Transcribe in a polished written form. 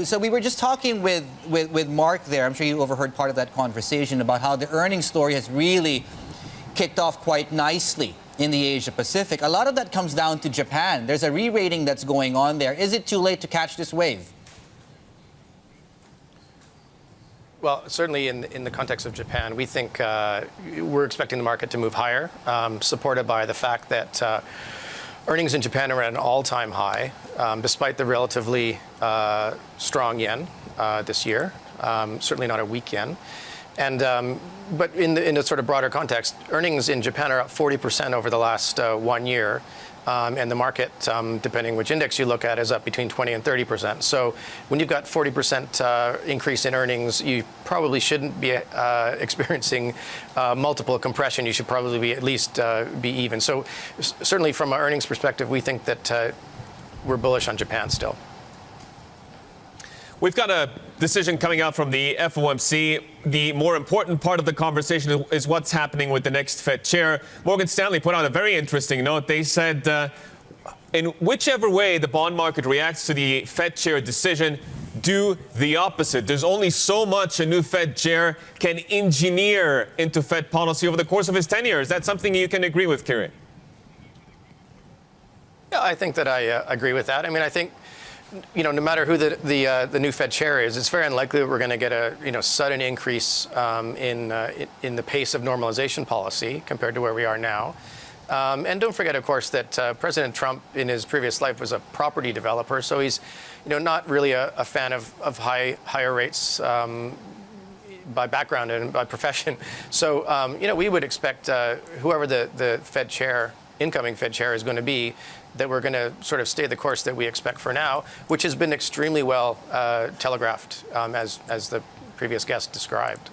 So we were just talking with Mark there. I'm sure you overheard part of that conversation about how the earnings story has really kicked off quite nicely in the Asia Pacific. A lot of that comes down to Japan. There's a re-rating that's going on there. Is it too late to catch this wave? Well, certainly in the context of Japan, we think we're expecting the market to move higher, supported by the fact that earnings in Japan are at an all-time high, despite the relatively strong yen this year, certainly not a weak yen. And but in the sort of broader context, earnings in Japan are up 40% over the last 1 year. And the market, depending which index you look at, is up between 20 and 30%. So when you've got 40% increase in earnings, you probably shouldn't be experiencing multiple compression. You should probably be at least be even. So certainly from an earnings perspective, we think that we're bullish on Japan still. We've got a decision coming out from the FOMC. The more important part of the conversation is what's happening with the next Fed chair. Morgan Stanley put out a very interesting note. They said, in whichever way the bond market reacts to the Fed chair decision, do the opposite. There's only so much a new Fed chair can engineer into Fed policy over the course of his tenure. Is that something you can agree with, Kieran? Yeah, I think that I agree with that. I mean, I think, you know, no matter who the new Fed chair is, it's very unlikely that we're going to get a sudden increase in the pace of normalization policy compared to where we are now. And don't forget, of course, that President Trump in his previous life was a property developer, so he's not really a fan of higher rates by background and by profession. So we would expect whoever the Fed chair, incoming Fed chair, is going to be, that we're going to sort of stay the course that we expect for now, which has been extremely well telegraphed, as the previous guest described.